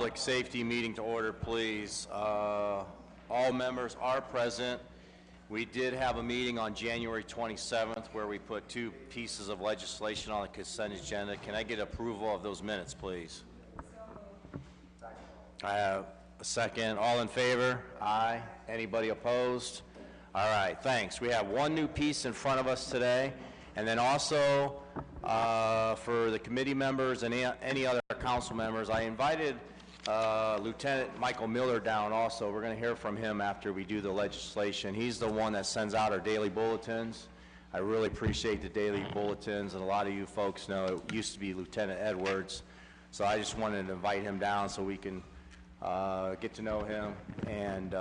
public safety meeting to order, please. All members are present. We did have a meeting on January 27th where we put 2 pieces of legislation on the consent agenda. Can I get approval of those minutes, please? I have a second. All in favor? Aye. Anybody opposed? All right, thanks. We have 1 new piece in front of us today, and then also for the committee members and any other council members, I invited Lieutenant Michael Miller down also. We're going to hear from him after we do the legislation. He's the one that sends out our daily bulletins. I really appreciate the daily bulletins, and a lot of you folks know it used to be Lieutenant Edwards. So I just wanted to invite him down so we can get to know him, and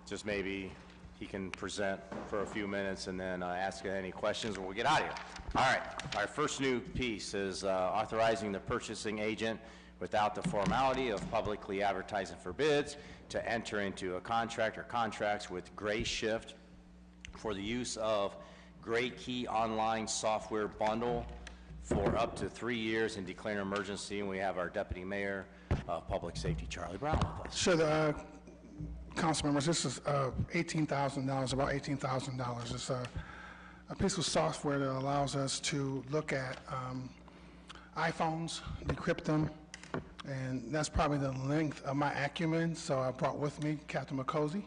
just maybe he can present for a few minutes and then ask any questions, and we'll get out of here. All right, our first new piece is authorizing the purchasing agent without the formality of publicly advertising for bids to enter into a contract or contracts with Gray Shift for the use of Gray Key online software bundle for up to 3 years and declare an emergency. And we have our Deputy Mayor of Public Safety, Charlie Brown, with us. Sure, council members, this is $18,000, about $18,000. It's a piece of software that allows us to look at iPhones, decrypt them, and that's probably the length of my acumen. So I brought with me Captain McCosey,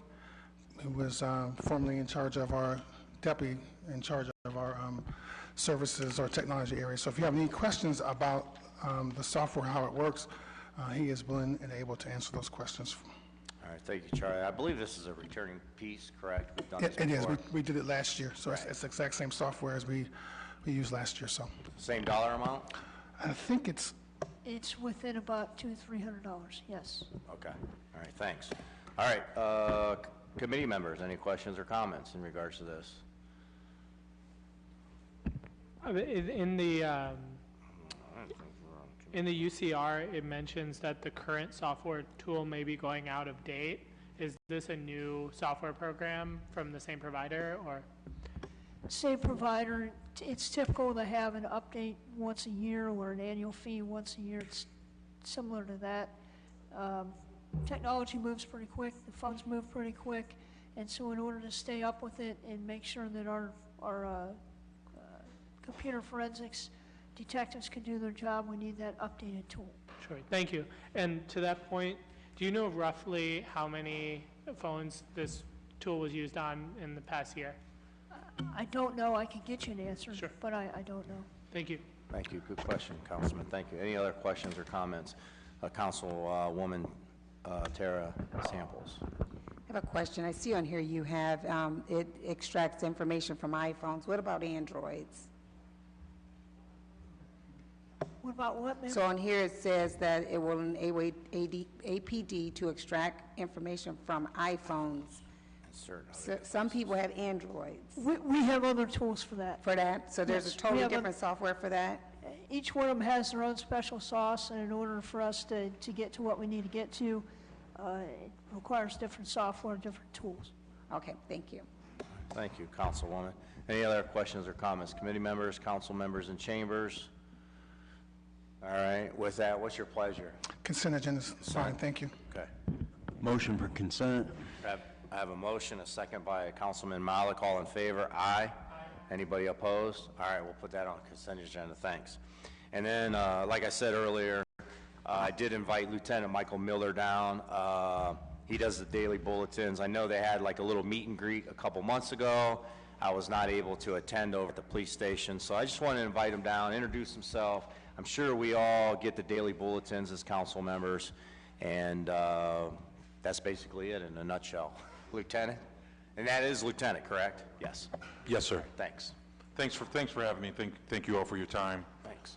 who was formerly in charge of our deputy in charge of our services or technology area. So if you have any questions about the software, how it works, he is willing and able to answer those questions. All right, thank you, Charlie. I believe this is a returning piece, correct? We've done this It is. before. We did it last year, so Right. it's the exact same software as we used last year. So Same dollar amount? I think it's within about $200-300, yes. Okay. All right, thanks. All right, committee members, any questions or comments in regards to this? In the UCR, it mentions that the current software tool may be going out of date. Is this a new software program from the same provider, or? Same provider. It's typical to have an update once a year or an annual fee once a year. It's similar to that. Technology moves pretty quick. The phones move pretty quick. And so in order to stay up with it and make sure that our computer forensics detectives can do their job, we need that updated tool. Sure, thank you. And to that point, do you know roughly how many phones this tool was used on in the past year? I don't know. I can get you an answer, Sure. but I don't know. Thank you. Thank you. Good question, Councilman. Thank you. Any other questions or comments? Councilwoman Tara Samples. I have a question. I see on here you have it extracts information from iPhones. What about Androids? What about what, ma'am? So on here it says that it will enable APD to extract information from iPhones. So some people have Androids. We have other tools for that. For that? So there's Yes, a totally we have different software for that? Each one of them has their own special sauce, and in order for us to get to what we need to get to, it requires different software, different tools. Okay, thank you. Thank you, Councilwoman. Any other questions or comments? Committee members, council members in chambers? All right, with that, what's your pleasure? consent agenda is fine. Thank you. Okay. Motion for consent. I have a motion, a second by Councilman Malik. All in favor? Aye. Aye. Anybody opposed? All right, we'll put that on consent agenda. Thanks. And then, like I said earlier, I did invite Lieutenant Michael Miller down. He does the daily bulletins. I know they had like a little meet and greet a couple months ago. I was not able to attend over at the police station, so I just wanted to invite him down, introduce himself. I'm sure we all get the daily bulletins as council members, and that's basically it in a nutshell. Lieutenant? And that is Lieutenant, correct? Yes. Yes, sir. Thanks. Thanks for having me. Thank you all for your time. Thanks.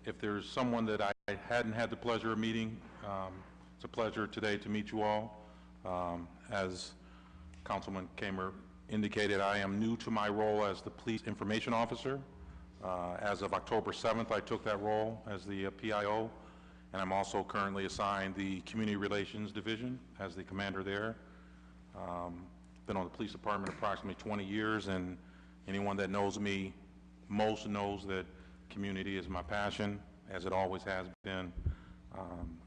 If there's someone that I hadn't had the pleasure of meeting, it's a pleasure today to meet you all. As Councilman Kamer indicated, I am new to my role as the Police Information Officer. As of October 7th, I took that role as the PIO, and I'm also currently assigned the Community Relations Division as the commander there. Been on the police department approximately 20 years, and anyone that knows me most knows that community is my passion, as it always has been.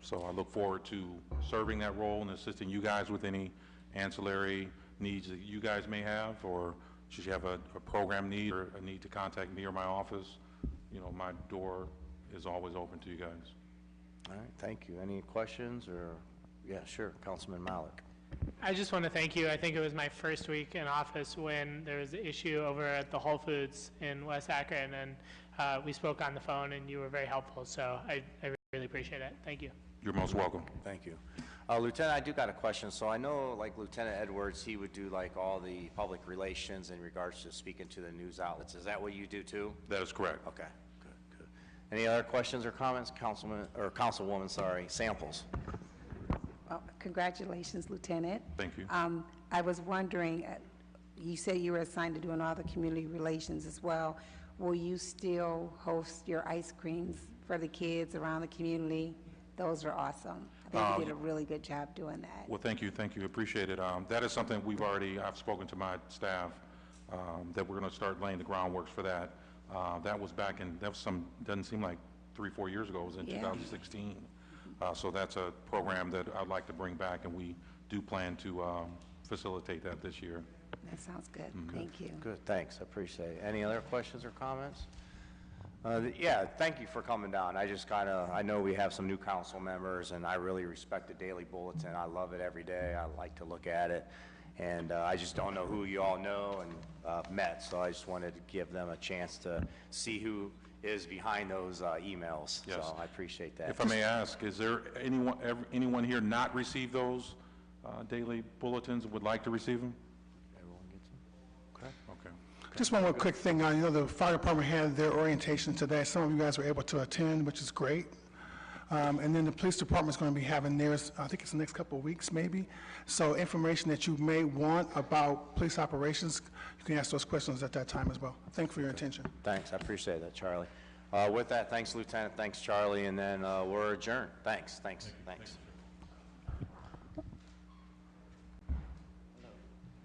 So I look forward to serving that role and assisting you guys with any ancillary needs that you guys may have, or should you have a program need or a need to contact me or my office, you know, my door is always open to you guys. All right, thank you. Any questions or, yeah, sure, Councilman Malik. I just want to thank you. I think it was my first week in office when there was an issue over at the Whole Foods in West Akron, and we spoke on the phone, and you were very helpful, so I really appreciate it. Thank you. You're most welcome. Thank you. Lieutenant, I do got a question. So I know, like, Lieutenant Edwards, he would do, like, all the public relations in regards to speaking to the news outlets. Is that what you do, too? That is correct. Okay, good, good. Any other questions or comments, Councilman, or Councilwoman, sorry, Samples? Well, congratulations, Lieutenant. Thank you. I was wondering, you said you were assigned to doing all the community relations as well. Will you still host your ice creams for the kids around the community? Those are awesome. I think you did a really good job doing that. Well, thank you, appreciate it. That is something I've spoken to my staff, that we're going to start laying the groundwork for that. That was doesn't seem like 3-4 years ago, it was in 2016. So that's a program that I'd like to bring back, and we do plan to facilitate that this year. That sounds good. Thank you. Good, thanks, I appreciate it. Any other questions or comments? Yeah, thank you for coming down. I know we have some new council members, and I really respect the Daily Bulletin. I love it every day. I like to look at it. And I just don't know who you all know and met, so I just wanted to give them a chance to see who is behind those emails. Yes. So I appreciate that. If I may ask, is there anyone here not received those daily bulletins and would like to receive them? Everyone gets them? Okay. Okay. Just one more quick thing. You know, the fire department had their orientation today. Some of you guys were able to attend, which is great. And then the police department's going to be having theirs, I think it's the next couple of weeks, maybe. So information that you may want about police operations, you can ask those questions at that time as well. Thank you for your attention. Thanks, I appreciate that, Charlie. With that, thanks, Lieutenant, thanks, Charlie, and then we're adjourned. Thanks.